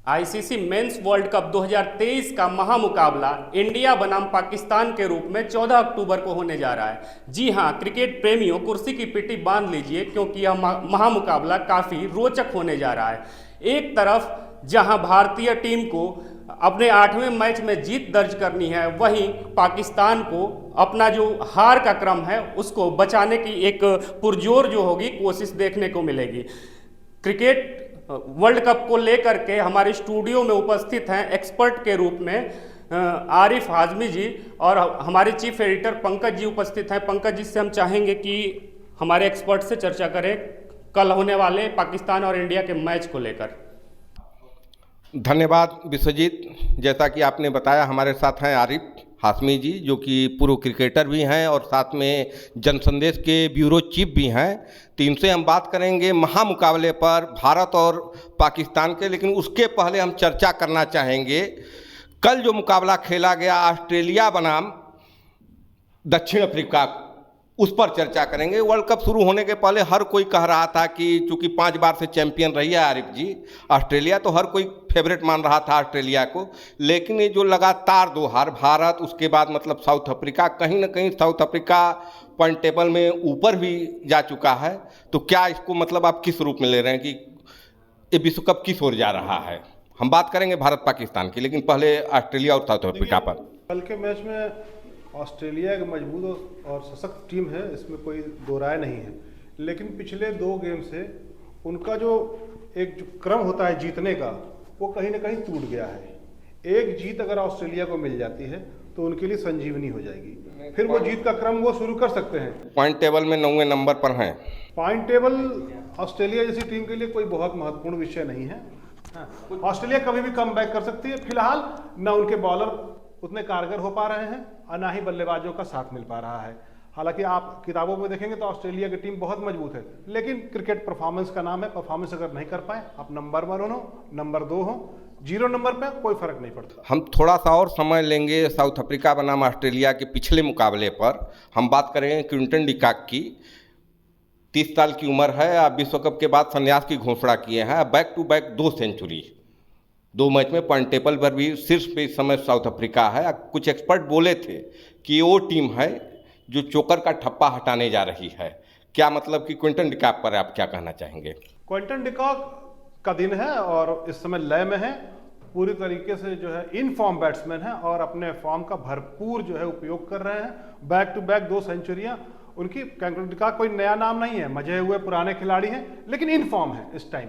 ICC men's world cup 2023 का महामुकाबला India बनाम पाकिस्तान के रूप में 14 अक्टूबर को होने जा रहा है। जी हां, क्रिकेट प्रेमियों कुर्सी की पीटी बांध लीजिए क्योंकि यह महामुकाबला काफ़ी रोचक होने जा रहा है। एक तरफ जहां भारतीय टीम को अपने 8वें मैच में जीत दर्ज करनी है, वहीं पाकिस्तान को अपना जो हार का क्रम है उसको बचाने की एक पुरजोर जो होगी कोशिश देखने को मिलेगी। क्रिकेट वर्ल्ड कप को लेकर के हमारे स्टूडियो में उपस्थित हैं एक्सपर्ट के रूप में आरिफ हाजमी जी और हमारे चीफ एडिटर पंकज जी उपस्थित हैं। पंकज जी से हम चाहेंगे कि हमारे एक्सपर्ट से चर्चा करें कल होने वाले पाकिस्तान और इंडिया के मैच को लेकर। धन्यवाद विश्वजीत। जैसा कि आपने बताया, हमारे साथ हैं आरिफ हाशमी जी, जो कि पूर्व क्रिकेटर भी हैं और साथ में जनसंदेश के ब्यूरो चीफ भी हैं। तो इनसे हम बात करेंगे महामुकाबले पर भारत और पाकिस्तान के। लेकिन उसके पहले हम चर्चा करना चाहेंगे कल जो मुकाबला खेला गया ऑस्ट्रेलिया बनाम दक्षिण अफ्रीका, उस पर चर्चा करेंगे। वर्ल्ड कप शुरू होने के पहले हर कोई कह रहा था कि चूंकि 5 बार से चैंपियन रही है आरिफ जी ऑस्ट्रेलिया, तो हर कोई फेवरेट मान रहा था ऑस्ट्रेलिया को। लेकिन ये जो लगातार 2 हार, भारत, उसके बाद मतलब साउथ अफ्रीका, कहीं ना कहीं साउथ अफ्रीका पॉइंट टेबल में ऊपर भी जा चुका है। तो क्या इसको मतलब आप किस रूप में ले रहे हैं कि ये विश्व कप किस ओर जा रहा है? हम बात करेंगे भारत पाकिस्तान की, लेकिन पहले ऑस्ट्रेलिया और साउथ अफ्रीका पर। कल के मैच में ऑस्ट्रेलिया एक मजबूत और सशक्त टीम है, इसमें कोई दो राय नहीं है। लेकिन पिछले 2 गेम से उनका जो क्रम होता है जीतने का, वो कहीं ना कहीं टूट गया है। एक जीत अगर ऑस्ट्रेलिया को मिल जाती है तो उनके लिए संजीवनी हो जाएगी, फिर वो जीत का क्रम वो शुरू कर सकते हैं। पॉइंट टेबल में 9वें नंबर पर हैं। पॉइंट टेबल ऑस्ट्रेलिया जैसी टीम के लिए कोई बहुत महत्वपूर्ण विषय नहीं है। ऑस्ट्रेलिया कभी भी कम बैक कर सकती है। फिलहाल न उनके बॉलर उतने कारगर हो पा रहे हैं और ना ही बल्लेबाजों का साथ मिल पा रहा है। हालांकि आप किताबों में देखेंगे तो ऑस्ट्रेलिया की टीम बहुत मजबूत है, लेकिन क्रिकेट परफॉर्मेंस का नाम है। परफॉर्मेंस अगर नहीं कर पाए, आप नंबर 1 हो, नंबर 2 हो, 0 नंबर पे कोई फर्क नहीं पड़ता। हम थोड़ा सा और समय लेंगे साउथ अफ्रीका बनाम ऑस्ट्रेलिया के पिछले मुकाबले पर। हम बात करेंगे क्विंटन डिकॉक की। 30 साल की उम्र है, आप विश्व कप के बाद संन्यास की घोषणा किए हैं। Back to back 2 century, 2 match में पॉइंट टेबल पर भी शीर्ष पे इस समय साउथ अफ्रीका है। कुछ एक्सपर्ट बोले थे कि वो टीम है जो चोकर का ठप्पा हटाने जा रही है। क्या मतलब कि क्विंटन डिकॉक पर आप क्या कहना चाहेंगे? क्विंटन डिकॉक का दिन है और इस समय लय में है, पूरी तरीके से जो है इन फॉर्म बैट्समैन है और अपने फॉर्म का भरपूर जो है उपयोग कर रहे हैं। बैक टू बैक 2 सेंचुरियां उनकी। क्विंटन डिकॉक कोई नया नाम नहीं है, मजे हुए पुराने खिलाड़ी हैं, लेकिन इन फॉर्म है इस टाइम।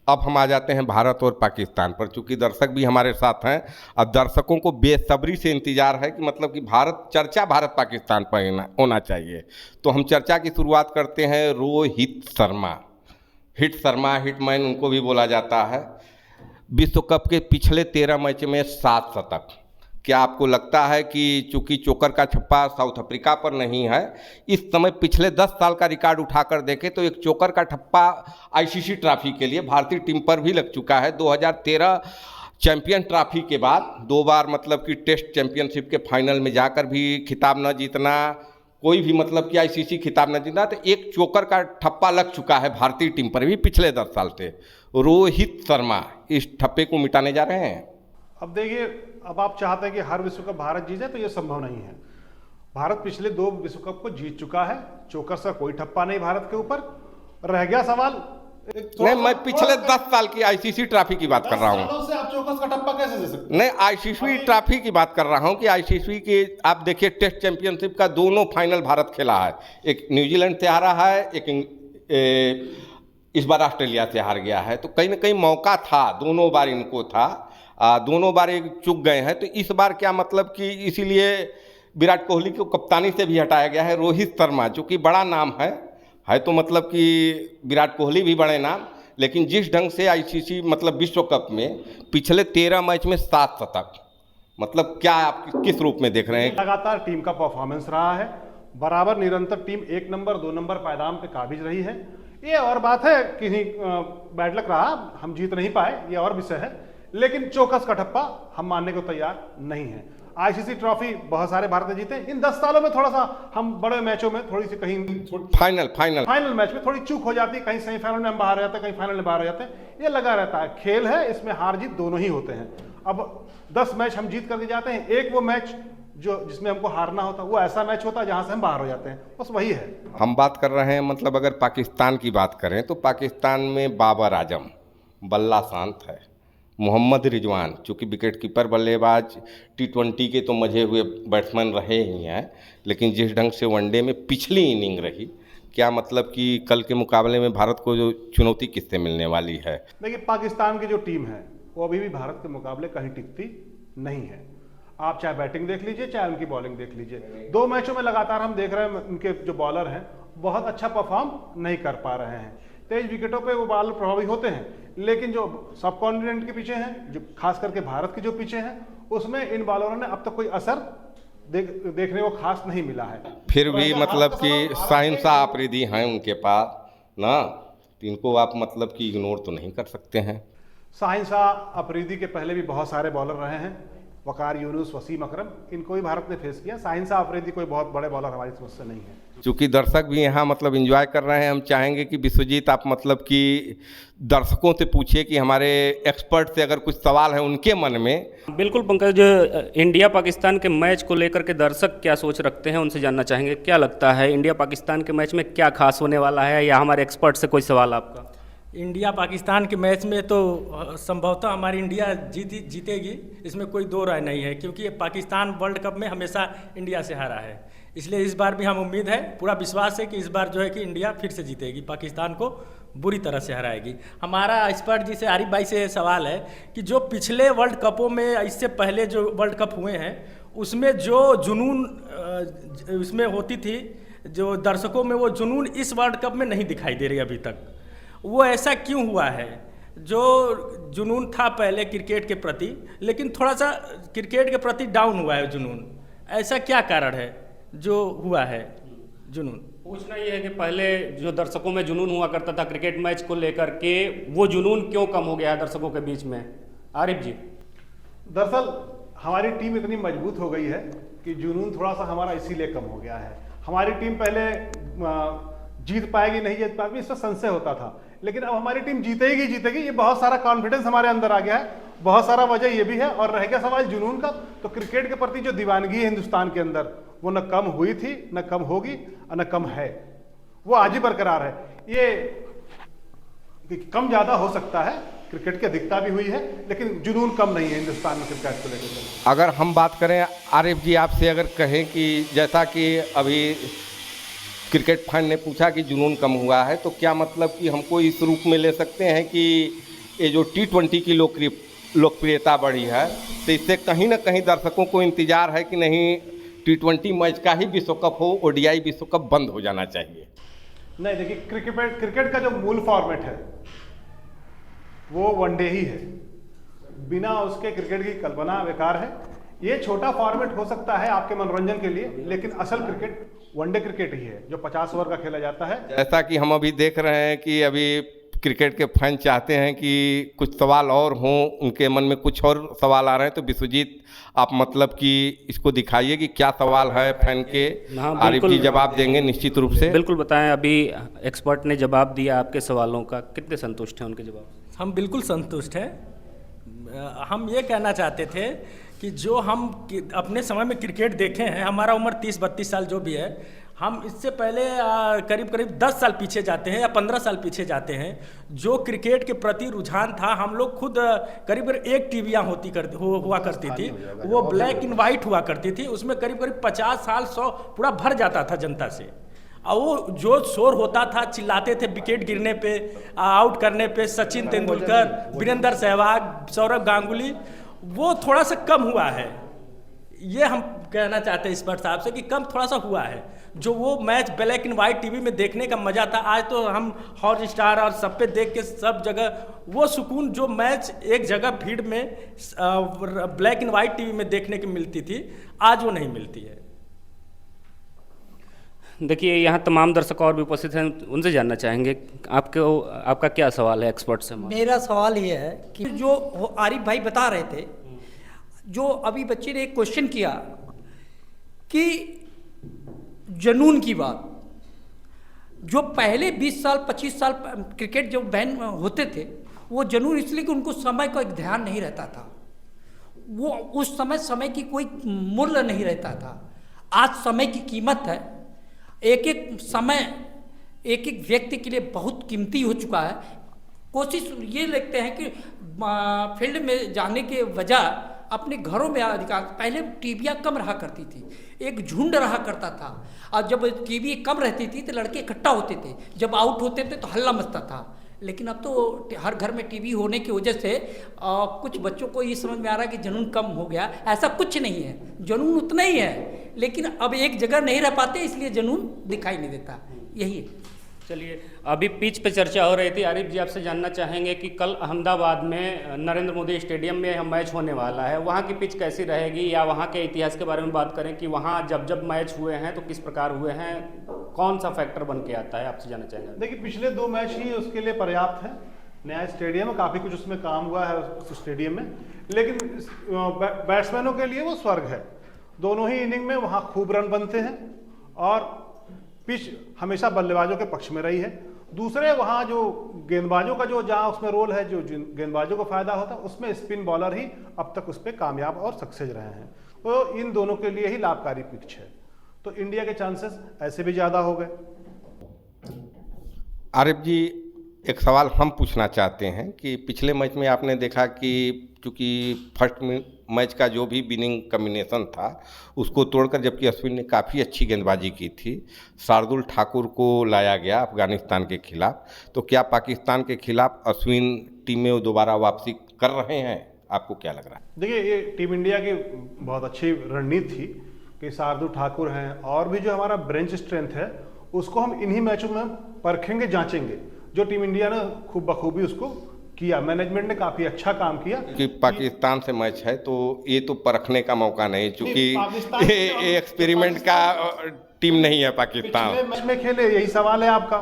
अब हम आ जाते हैं भारत और पाकिस्तान पर। चूंकि दर्शक भी हमारे साथ हैं, अब दर्शकों को बेसब्री से इंतजार है कि मतलब कि चर्चा भारत पाकिस्तान पर होना चाहिए। तो हम चर्चा की शुरुआत करते हैं रोहित शर्मा। हिटमैन उनको भी बोला जाता है। विश्व कप के पिछले 13 मैच में 7 शतक। क्या आपको लगता है कि चूंकि चोकर का छप्पा साउथ अफ्रीका पर नहीं है, इस समय पिछले 10 साल का रिकॉर्ड उठाकर देखें तो एक चोकर का ठप्पा आईसीसी ट्रॉफी के लिए भारतीय टीम पर भी लग चुका है। 2013 चैंपियन ट्रॉफी के बाद 2 बार मतलब कि टेस्ट चैंपियनशिप के फाइनल में जाकर भी खिताब न जीतना, कोई भी मतलब कि आईसीसी खिताब न जीतना, तो एक चोकर का ठप्पा लग चुका है भारतीय टीम पर भी पिछले 10 साल से। रोहित शर्मा इस ठप्पे को मिटाने जा रहे हैं। अब देखिए, अब आप चाहते हैं कि हर विश्व कप भारत जीत जाए, तो ये संभव नहीं है। भारत पिछले 2 विश्व कप को जीत चुका है, चोकर से कोई ठप्पा नहीं भारत के ऊपर। रह गया सवाल नहीं, मैं पिछले 10 साल की आईसीसी ट्रॉफी की बात कर रहा हूँ। आप चौकस का ठप्पा कैसे दे सकते? नहीं, आईसीसी ट्रॉफी की बात कर रहा हूँ कि आईसीसी के आप देखिए टेस्ट चैंपियनशिप का दोनों फाइनल भारत खेला है। एक न्यूजीलैंड से हारा है, एक इस बार ऑस्ट्रेलिया से हार गया है। तो कहीं ना कहीं मौका था, दोनों बार इनको था, दोनों बार एक चूक गए हैं। तो इस बार क्या मतलब कि इसीलिए विराट कोहली को कप्तानी से भी हटाया गया है। रोहित शर्मा जो कि बड़ा नाम है तो मतलब कि विराट कोहली भी बड़े नाम, लेकिन जिस ढंग से आईसीसी मतलब विश्व कप में पिछले 13 मैच में 7 शतक, मतलब क्या आप किस रूप में देख रहे हैं? लगातार टीम का परफॉर्मेंस रहा है, बराबर निरंतर टीम 1 नंबर 2 नंबर पायदान पे काबिज रही है। ये और बात है कि बैड लक रहा, हम जीत नहीं पाए, ये और विषय है। लेकिन चौकस का ठप्पा हम मानने को तैयार नहीं है। आईसीसी ट्रॉफी बहुत सारे भारत ने जीते। इन 10 सालों में थोड़ा सा हम बड़े मैचों में थोड़ी सी कहीं फाइनल मैच में थोड़ी चूक हो जाती है, कहीं सेमीफाइनल में हम बाहर हो जाते हैं, कहीं फाइनल में बाहर हो जाते हैं। ये लगा रहता है, खेल है, इसमें हार जीत दोनों ही होते हैं। अब 10 मैच हम जीत करके जाते हैं, एक वो मैच जो जिसमें हमको हारना होता है वो ऐसा मैच होता है जहां से हम बाहर हो जाते हैं, बस वही है। हम बात कर रहे हैं मतलब अगर पाकिस्तान की बात करें तो पाकिस्तान में बाबर आजम, बल्ला शांत है, मोहम्मद रिजवान चूँकि विकेट कीपर बल्लेबाज T20 के तो मजे हुए बैट्समैन रहे ही हैं, लेकिन जिस ढंग से वनडे में पिछली इनिंग रही, क्या मतलब कि कल के मुकाबले में भारत को जो चुनौती किससे मिलने वाली है? देखिए, पाकिस्तान की जो टीम है वो अभी भी भारत के मुकाबले कहीं टिकती नहीं है। आप चाहे बैटिंग देख लीजिए, चाहे उनकी बॉलिंग देख लीजिए। 2 मैचों में लगातार हम देख रहे हैं उनके जो बॉलर हैं बहुत अच्छा परफॉर्म नहीं कर पा रहे हैं। तेज विकेटों पे वो बॉलर प्रभावी होते हैं, लेकिन जो सब कॉन्टिनेंट के पीछे हैं, जो खास करके भारत के जो पीछे हैं, उसमें इन बॉलरों ने अब तक कोई असर देखने को खास नहीं मिला है। फिर भी मतलब कि शाहिनशाह अफरीदी हैं उनके पास ना, तो इनको आप मतलब कि इग्नोर तो नहीं कर सकते हैं। शाहिनशाह अफरीदी के पहले भी बहुत सारे बॉलर रहे हैं, वकार यूनुस, वसीम अकरम, इनको भी भारत ने फेस किया। शाहिनशाह अफरीदी कोई बहुत बड़े बॉलर हमारी समझ से नहीं है। चूँकि दर्शक भी यहाँ मतलब एंजॉय कर रहे हैं, हम चाहेंगे कि विश्वजीत आप मतलब कि दर्शकों से पूछिए कि हमारे एक्सपर्ट से अगर कुछ सवाल है उनके मन में। बिल्कुल पंकज, इंडिया पाकिस्तान के मैच को लेकर के दर्शक क्या सोच रखते हैं उनसे जानना चाहेंगे। क्या लगता है इंडिया पाकिस्तान के मैच में क्या खास होने वाला है, या हमारे एक्सपर्ट से कोई सवाल आपका? इंडिया पाकिस्तान के मैच में तो संभवतः हमारी इंडिया जीतेगी, इसमें कोई दो राय नहीं है, क्योंकि पाकिस्तान वर्ल्ड कप में हमेशा इंडिया से हारा है। इसलिए इस बार भी हम उम्मीद है, पूरा विश्वास है कि इस बार जो है कि इंडिया फिर से जीतेगी, पाकिस्तान को बुरी तरह से हराएगी। हमारा एक्सपर्ट जी से, आरिफ भाई से सवाल है कि जो पिछले वर्ल्ड कपों में, इससे पहले जो वर्ल्ड कप हुए हैं, उसमें जो जुनून उसमें होती थी, जो दर्शकों में वो जुनून इस वर्ल्ड कप में नहीं दिखाई दे रही अभी तक। वो ऐसा क्यों हुआ है? जो जुनून था पहले क्रिकेट के प्रति, लेकिन थोड़ा सा क्रिकेट के प्रति डाउन हुआ है जुनून, ऐसा क्या कारण है जो हुआ है जुनून? पूछना ये है कि पहले जो दर्शकों में जुनून हुआ करता था क्रिकेट मैच को लेकर के, वो जुनून क्यों कम हो गया है दर्शकों के बीच में? आरिफ जी। दरअसल हमारी टीम इतनी मजबूत हो गई है कि जुनून थोड़ा सा हमारा इसीलिए कम हो गया है। हमारी टीम पहले जीत पाएगी नहीं जीत पाएगी इसका संशय होता था, लेकिन अब हमारी टीम जीतेगी जीतेगी, ये बहुत सारा कॉन्फिडेंस हमारे अंदर आ गया है। बहुत सारा वजह ये भी है। और रह गया सवाल जुनून का, तो क्रिकेट के प्रति जो दीवानगी है हिंदुस्तान के अंदर, वो न कम हुई थी, न कम होगी और न कम है, वो आज ही बरकरार है। ये कम ज्यादा हो सकता है, क्रिकेट की अधिकता भी हुई है, लेकिन जुनून कम नहीं है हिंदुस्तान में क्रिकेट को लेकर। अगर हम बात करें आरिफ जी, आपसे अगर कहें कि जैसा कि अभी क्रिकेट फैन ने पूछा कि जुनून कम हुआ है, तो क्या मतलब कि हमको इस रूप में ले सकते हैं कि ये जो T20 की लोकप्रियता बढ़ी है, तो इससे कहीं ना कहीं दर्शकों को इंतजार है कि नहीं T20 मैच का ही विश्व कप हो, ODI विश्व कप बंद हो जाना चाहिए? नहीं, देखिए, क्रिकेट का जो मूल फॉर्मेट है वो वनडे ही है। बिना उसके क्रिकेट की कल्पना बेकार है। ये छोटा फॉर्मेट हो सकता है आपके मनोरंजन के लिए, लेकिन असल क्रिकेट वनडे क्रिकेट ही है जो 50 ओवर का खेला जाता है। जैसा कि हम अभी देख रहे हैं कि अभी क्रिकेट के फैन चाहते हैं कि कुछ सवाल और हों, उनके मन में कुछ और सवाल आ रहे हैं, तो विश्वजीत आप मतलब कि इसको दिखाइए कि क्या सवाल है फैन के। आरिफ जी जवाब देंगे निश्चित रूप से। बिल्कुल बताएं, अभी एक्सपर्ट ने जवाब दिया आपके सवालों का, कितने संतुष्ट हैं उनके जवाब? हम बिल्कुल संतुष्ट हैं। हम ये कहना चाहते थे कि जो हम अपने समय में क्रिकेट देखे हैं, हमारा उम्र 30-32 साल जो भी है, हम इससे पहले करीब 10 साल पीछे जाते हैं या 15 साल पीछे जाते हैं। जो क्रिकेट के प्रति रुझान था, हम लोग खुद करीब एक टीवियाँ हुआ करती थी, वो ब्लैक एंड वाइट हुआ करती थी, उसमें करीब 50 साल 100 पूरा भर जाता था जनता से। और वो जो शोर होता था, चिल्लाते थे विकेट गिरने पे, आउट करने पे, सचिन तेंदुलकर, वीरेंद्र सहवाग, सौरव गांगुली, वो थोड़ा सा कम हुआ है। ये हम कहना चाहते हैं इस पर साहब से कि कम थोड़ा सा हुआ है। जो वो match black and white TV में देखने का मजा था, आज तो हम हॉटस्टार और सब पे देख के सब जगह वो सुकून, जो मैच एक जगह भीड़ में ब्लैक एंड वाइट टीवी में देखने की मिलती थी, आज वो नहीं मिलती है। देखिए, यहाँ तमाम दर्शक और भी उपस्थित हैं, उनसे जानना चाहेंगे आपका क्या सवाल है एक्सपर्ट से? मेरा सवाल ये है कि जो आरिफ भाई बता रहे थे, जो अभी बच्चे ने एक क्वेश्चन किया कि जुनून की बात, जो पहले 20 साल 25 साल क्रिकेट जो बैन होते थे, वो जुनून इसलिए कि उनको समय का एक ध्यान नहीं रहता था, वो उस समय की कोई मूल्य नहीं रहता था। आज समय की कीमत है, एक एक समय एक एक व्यक्ति के लिए बहुत कीमती हो चुका है। कोशिश ये लगते हैं कि फील्ड में जाने के बजाय अपने घरों में अधिकांश, पहले टीवियाँ कम रहा करती थी, एक झुंड रहा करता था, और जब टीवी कम रहती थी तो लड़के इकट्ठा होते थे, जब आउट होते थे तो हल्ला मचता था। लेकिन अब तो हर घर में टीवी होने की वजह से कुछ बच्चों को ये समझ में आ रहा है कि जुनून कम हो गया। ऐसा कुछ नहीं है, जुनून उतना ही है, लेकिन अब एक जगह नहीं रह पाते, इसलिए जुनून दिखाई नहीं देता, यही है। चलिए, अभी पिच पे चर्चा हो रही थी। आरिफ जी, आपसे जानना चाहेंगे कि कल अहमदाबाद में नरेंद्र मोदी स्टेडियम में यह मैच होने वाला है, वहाँ की पिच कैसी रहेगी, या वहाँ के इतिहास के बारे में बात करें कि वहाँ जब जब मैच हुए हैं तो किस प्रकार हुए हैं, कौन सा फैक्टर बन के आता है, आपसे जानना चाहेंगे। देखिए, पिछले 2 मैच ही उसके लिए पर्याप्त है। नया स्टेडियम, काफ़ी कुछ उसमें काम हुआ है उस स्टेडियम में, लेकिन बैट्समैनों के लिए वो स्वर्ग है। दोनों ही इनिंग में वहाँ खूब रन बनते हैं और पिच हमेशा बल्लेबाजों के पक्ष में रही है। दूसरे वहाँ जो गेंदबाजों का जो जहाँ उसमें रोल है, जो गेंदबाजों को फायदा होता है, उसमें स्पिन बॉलर ही अब तक उस पर कामयाब और सक्सेस रहे हैं। तो इन दोनों के लिए ही लाभकारी पिच है, तो इंडिया के चांसेस ऐसे भी ज़्यादा हो गए। आरिफ जी, एक सवाल हम पूछना चाहते हैं कि पिछले मैच में आपने देखा कि चूँकि फर्स्ट मैच का जो भी विनिंग कॉम्बिनेशन था उसको तोड़कर, जबकि अश्विन ने काफ़ी अच्छी गेंदबाजी की थी, शार्दुल ठाकुर को लाया गया अफगानिस्तान के खिलाफ। तो क्या पाकिस्तान के खिलाफ अश्विन टीम में दोबारा वापसी कर रहे हैं, आपको क्या लग रहा है? देखिए, ये टीम इंडिया की बहुत अच्छी रणनीति थी कि शार्दुल ठाकुर हैं, और भी जो हमारा ब्रेंच स्ट्रेंथ है उसको हम इन्हीं मैचों में परखेंगे, जांचेंगे, जो टीम इंडिया ने खूब बखूबी उसको किया। मैनेजमेंट ने काफी अच्छा काम किया। कि पाकिस्तान से मैच है तो ये तो परखने का मौका नहीं, चूंकि ये एक्सपेरिमेंट का टीम नहीं है पाकिस्तान। पिछले मैच में खेले, यही सवाल है आपका।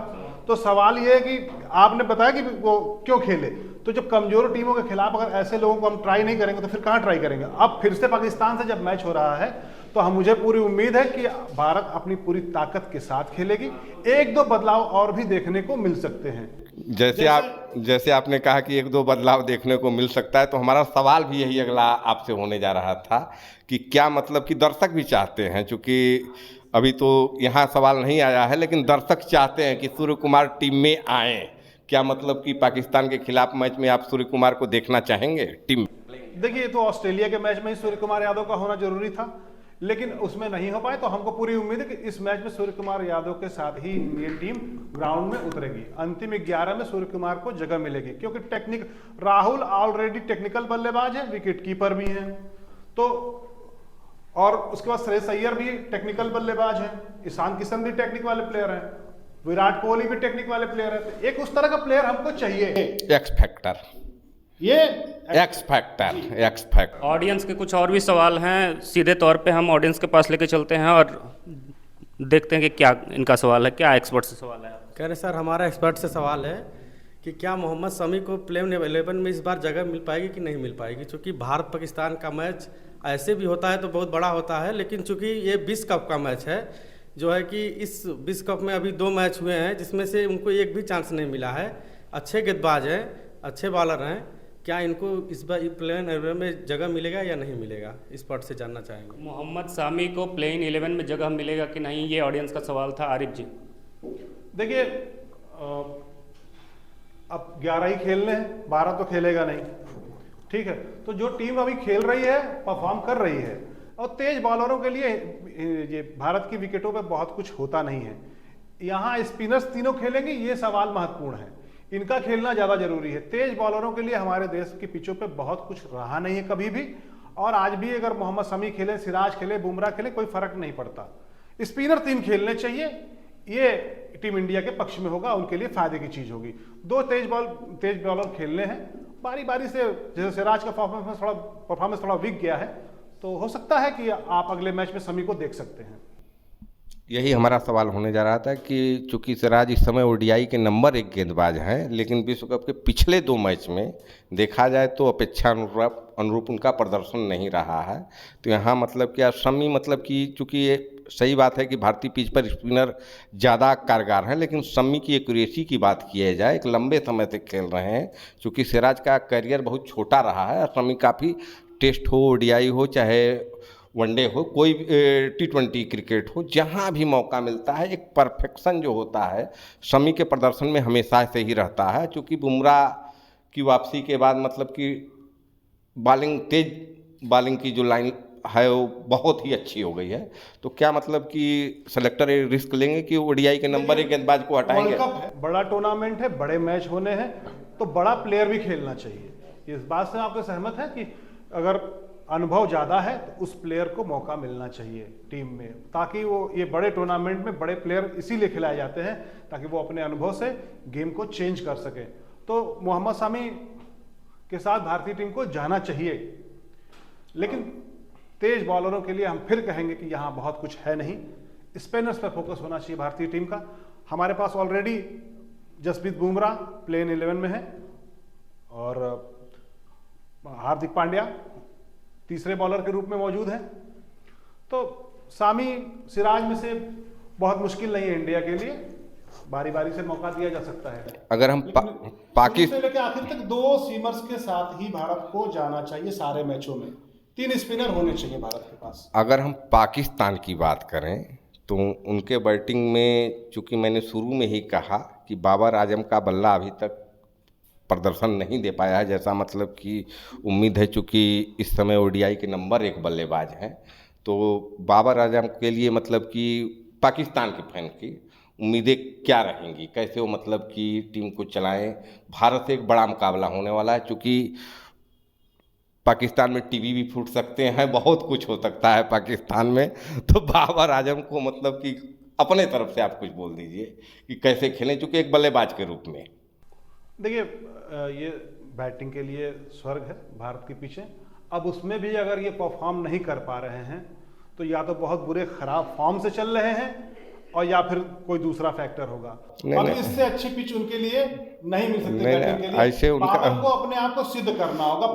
तो सवाल ये है कि आपने बताया कि वो क्यों खेले, तो जब कमजोर टीमों के खिलाफ अगर ऐसे लोगों को हम ट्राई नहीं करेंगे तो फिर कहाँ ट्राई करेंगे। अब फिर से पाकिस्तान से जब मैच हो रहा है तो मुझे पूरी उम्मीद है कि भारत अपनी पूरी ताकत के साथ खेलेगी। 1-2 बदलाव और भी देखने को मिल सकते हैं। जैसे आपने कहा कि 1-2 बदलाव देखने को मिल सकता है, तो हमारा सवाल भी यही अगला आपसे होने जा रहा था कि क्या मतलब कि दर्शक भी चाहते हैं, चूँकि अभी तो यहाँ सवाल नहीं आया है, लेकिन दर्शक चाहते हैं कि सूर्य कुमार टीम में आए। क्या मतलब कि पाकिस्तान के खिलाफ मैच में आप सूर्य कुमार को देखना चाहेंगे टीम? देखिए, तो ऑस्ट्रेलिया के मैच में ही सूर्य कुमार यादव का होना जरूरी था, लेकिन उसमें नहीं हो पाए। तो हमको पूरी उम्मीद है कि इस मैच में सूर्य कुमार यादव के साथ ही इंडियन टीम ग्राउंड में उतरेगी। अंतिम 11 में सूर्य कुमार को जगह मिलेगी, क्योंकि राहुल ऑलरेडी टेक्निकल बल्लेबाज है, विकेट कीपर भी हैं, तो और उसके बाद श्रेयस अय्यर भी टेक्निकल बल्लेबाज है, ईशान किशन भी टेक्निक वाले प्लेयर हैं, विराट कोहली भी टेक्निक वाले प्लेयर है। तो एक उस तरह का प्लेयर हमको चाहिए, एक्स फैक्टर। ये एक्स फैक्टर। ऑडियंस के कुछ और भी सवाल हैं, सीधे तौर पे हम ऑडियंस के पास लेके चलते हैं और देखते हैं कि क्या इनका सवाल है, क्या एक्सपर्ट से सवाल है। कह रहे सर, हमारा एक्सपर्ट से सवाल है कि क्या मोहम्मद शमी को प्लेइंग 11 में इस बार जगह मिल पाएगी कि नहीं मिल पाएगी? क्योंकि भारत पाकिस्तान का मैच ऐसे भी होता है तो बहुत बड़ा होता है, लेकिन चूंकि ये विश्व कप का मैच है, जो है कि इस विश्व कप में अभी 2 मैच हुए हैं जिसमें से उनको एक भी चांस नहीं मिला है। अच्छे गेंदबाज हैं, अच्छे बॉलर हैं, क्या इनको इस बार प्लेइंग 11 में जगह मिलेगा या नहीं मिलेगा, इस पर से जानना चाहेंगे। मोहम्मद शामी को प्लेइंग 11 में जगह मिलेगा कि नहीं, ये ऑडियंस का सवाल था। आरिफ जी, देखिए, अब 11 ही खेलने हैं, 12 तो खेलेगा नहीं, ठीक है। तो जो टीम अभी खेल रही है, परफॉर्म कर रही है, और तेज बॉलरों के लिए ये भारत की विकेटों पे बहुत कुछ होता नहीं है। यहाँ स्पिनर्स तीनों खेलेंगे, ये सवाल महत्वपूर्ण है, इनका खेलना ज़्यादा जरूरी है। तेज बॉलरों के लिए हमारे देश की पिचों पे बहुत कुछ रहा नहीं है कभी भी, और आज भी अगर मोहम्मद शमी खेले, सिराज खेले, बुमराह खेले, कोई फर्क नहीं पड़ता। स्पिनर 3 खेलने चाहिए, ये टीम इंडिया के पक्ष में होगा, उनके लिए फायदे की चीज होगी। 2 तेज बॉलर खेलने हैं बारी बारी से। जैसे सिराज का परफॉर्मेंस थोड़ा वीक गया है, तो हो सकता है कि आप अगले मैच में शमी को देख सकते हैं। यही हमारा सवाल होने जा रहा था कि चूंकि सिराज इस समय ओडीआई के नंबर 1 गेंदबाज हैं, लेकिन विश्व कप के पिछले 2 मैच में देखा जाए तो अपेक्षानुरूप अनुरूप उनका प्रदर्शन नहीं रहा है। तो यहाँ मतलब क्या शमी मतलब कि चूँकि ये सही बात है कि भारतीय पिच पर स्पिनर ज़्यादा कारगर हैं, लेकिन शमी की एक्यूरेसी की बात किया जाए, एक लंबे समय से खेल रहे हैं। चूँकि सिराज का करियर बहुत छोटा रहा है और शमी काफ़ी टेस्ट हो, ओडीआई हो, चाहे वनडे हो, कोई T20 क्रिकेट हो, जहाँ भी मौका मिलता है एक परफेक्शन जो होता है शमी के प्रदर्शन में हमेशा से ही रहता है। चूँकि बुमराह की वापसी के बाद मतलब कि तेज बॉलिंग की जो लाइन है वो बहुत ही अच्छी हो गई है। तो क्या मतलब कि सेलेक्टर ये रिस्क लेंगे कि ओडीआई के नंबर 1 गेंदबाज को हटाएंगे? वर्ल्ड कप है, बड़ा टूर्नामेंट है, बड़े मैच होने हैं, तो बड़ा प्लेयर भी खेलना चाहिए। इस बात से आपको सहमत है कि अगर अनुभव ज़्यादा है तो उस प्लेयर को मौका मिलना चाहिए टीम में, ताकि वो ये बड़े टूर्नामेंट में बड़े प्लेयर इसीलिए खिलाए जाते हैं ताकि वो अपने अनुभव से गेम को चेंज कर सके। तो मोहम्मद शामी के साथ भारतीय टीम को जाना चाहिए, लेकिन तेज बॉलरों के लिए हम फिर कहेंगे कि यहाँ बहुत कुछ है नहीं। स्पिनर्स पर फोकस होना चाहिए भारतीय टीम का। हमारे पास ऑलरेडी जसप्रीत बुमराह प्लेइंग 11 में है और हार्दिक पांड्या तीसरे बॉलर के रूप में मौजूद है। तो शामी सिराज में से बहुत मुश्किल नहीं है इंडिया के लिए, बारी बारी से मौका दिया जा सकता है। अगर हम पाकिस्तान लेके आखिर तक 2 सीमर्स के साथ ही भारत को जाना चाहिए सारे मैचों में, 3 स्पिनर होने चाहिए भारत के पास। अगर हम पाकिस्तान की बात करें तो उनके बैटिंग में चूँकि मैंने शुरू में ही कहा कि बाबर आजम का बल्ला अभी तक प्रदर्शन नहीं दे पाया है जैसा मतलब कि उम्मीद है। चूँकि इस समय ओडीआई के नंबर 1 बल्लेबाज हैं, तो बाबर आजम के लिए मतलब कि पाकिस्तान के फैन की उम्मीदें क्या रहेंगी, कैसे वो मतलब कि टीम को चलाएं? भारत से एक बड़ा मुकाबला होने वाला है, चूँकि पाकिस्तान में टीवी भी फूट सकते हैं, बहुत कुछ हो सकता है पाकिस्तान में। तो बाबर आजम को मतलब कि अपने तरफ से आप कुछ बोल दीजिए कि कैसे खेलें, चूँकि एक बल्लेबाज के रूप में। देखिए, ये बैटिंग के लिए स्वर्ग है भारत के पीछे। अब उसमें भी अगर ये परफॉर्म नहीं कर पा रहे हैं तो या तो बहुत बुरे खराब फॉर्म से चल रहे हैं और या फिर कोई दूसरा फैक्टर होगा। अब इससे अच्छी पिच उनके लिए नहीं मिल सकती बैटिंग के लिए। ऐसे बाबर को अपने आप को सिद्ध करना होगा।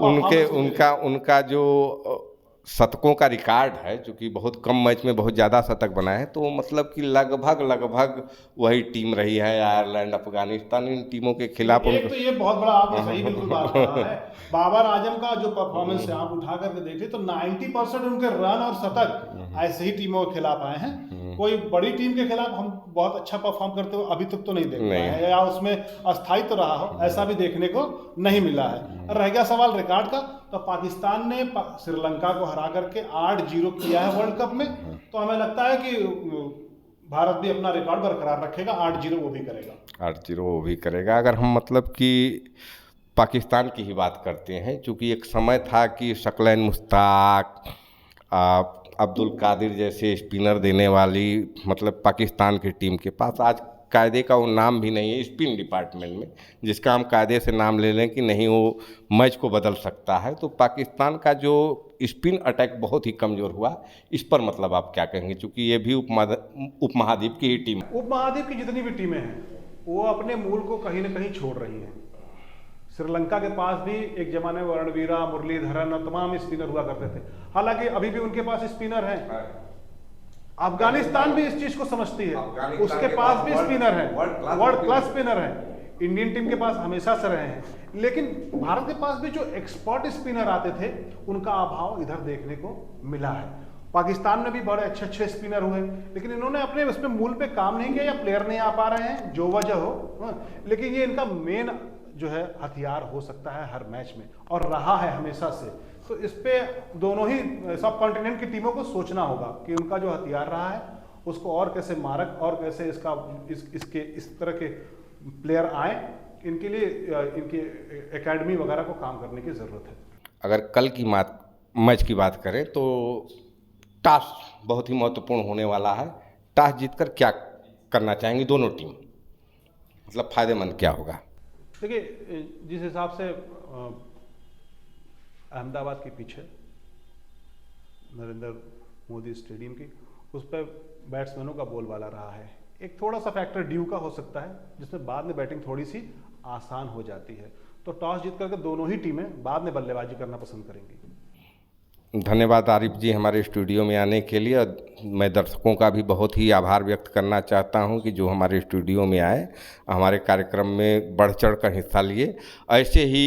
उनका जो शतकों का रिकॉर्ड है, चूँकि बहुत कम मैच में बहुत ज़्यादा शतक बनाए हैं, तो मतलब कि लगभग वही टीम रही है आयरलैंड, अफगानिस्तान, इन टीमों के खिलाफ। एक तो ये बहुत बड़ा आपने सही बिल्कुल बात कहा है। बाबर आजम का जो परफॉर्मेंस है आप उठा करके देख ले तो 90% उनके रन और शतक ऐसे ही टीमों के खिलाफ आए हैं। कोई बड़ी टीम के खिलाफ हम बहुत अच्छा परफॉर्म करते हुए अभी तक तो नहीं देख पाए हैं, या उसमें अस्थायी तो रहा हो, ऐसा भी देखने को नहीं मिला है। रह गया सवाल रिकॉर्ड का, तो पाकिस्तान ने श्रीलंका को हरा करके 8-0 किया है वर्ल्ड कप में। तो हमें लगता है कि भारत भी अपना रिकॉर्ड बरकरार रखेगा, 8-0 वो भी करेगा। 8-0 वो भी करेगा। अगर हम मतलब कि पाकिस्तान की ही बात करते हैं, चूँकि एक समय था कि शकलैन मुश्ताक, अब्दुल कादिर जैसे स्पिनर देने वाली मतलब पाकिस्तान की टीम के पास आज कायदे का वो नाम भी नहीं है स्पिन डिपार्टमेंट में, जिसका हम कायदे से नाम ले लें कि नहीं वो मैच को बदल सकता है। तो पाकिस्तान का जो स्पिन अटैक बहुत ही कमज़ोर हुआ, इस पर मतलब आप क्या कहेंगे, चूँकि ये भी उपमहाद्वीप की ही टीम है। उपमहाद्वीप की जितनी भी टीमें हैं वो अपने मूल को कहीं न कहीं छोड़ रही हैं। श्रीलंका के पास भी एक जमाने में रणवीरा, मुरलीधरन और तमाम स्पिनर हुआ करते थे, हालांकि अभी भी उनके पास स्पिनर हैं। अफगानिस्तान भी इस चीज को समझती है, उसके पास भी स्पिनर हैं, वर्ल्ड क्लास स्पिनर हैं। इंडियन टीम के पास हमेशा से रहे हैं, लेकिन भारत के पास भी जो एक्सपर्ट स्पिनर आते थे उनका अभाव इधर देखने को मिला है। पाकिस्तान में भी बड़े अच्छे अच्छे स्पिनर हुए, लेकिन इन्होंने अपने उसमें मूल पे काम नहीं किया, या प्लेयर नहीं आ पा रहे हैं, जो वजह हो। लेकिन ये इनका मेन जो है हथियार हो सकता है हर मैच में, और रहा है हमेशा से। तो इस पे दोनों ही सब कॉन्टिनेंट की टीमों को सोचना होगा कि उनका जो हथियार रहा है उसको और कैसे मारक और कैसे इसके इस तरह के प्लेयर आए, इनके लिए इनकी एकेडमी वगैरह को काम करने की ज़रूरत है। अगर कल की मैच की बात करें तो टॉस बहुत ही महत्वपूर्ण होने वाला है। टॉस जीतकर क्या करना चाहेंगी दोनों टीम, मतलब फ़ायदेमंद क्या होगा? देखिए, जिस हिसाब से अहमदाबाद के पीछे नरेंद्र मोदी स्टेडियम की उस पर बैट्समैनों का बोलबाला रहा है, एक थोड़ा सा फैक्टर ड्यू का हो सकता है जिसमें बाद में बैटिंग थोड़ी सी आसान हो जाती है। तो टॉस जीत करके दोनों ही टीमें बाद में बल्लेबाजी करना पसंद करेंगी। धन्यवाद आरिफ जी हमारे स्टूडियो में आने के लिए। मैं दर्शकों का भी बहुत ही आभार व्यक्त करना चाहता हूं कि जो हमारे स्टूडियो में आए, हमारे कार्यक्रम में बढ़ चढ़ कर हिस्सा लिए। ऐसे ही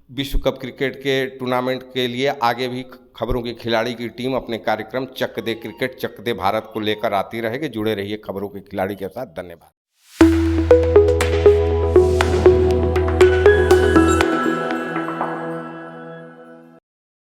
विश्व कप क्रिकेट के टूर्नामेंट के लिए आगे भी खबरों की खिलाड़ी की टीम अपने कार्यक्रम चक दे क्रिकेट चक दे भारत को लेकर आती रहेगी। जुड़े रहिए खबरों के खिलाड़ी के साथ। धन्यवाद।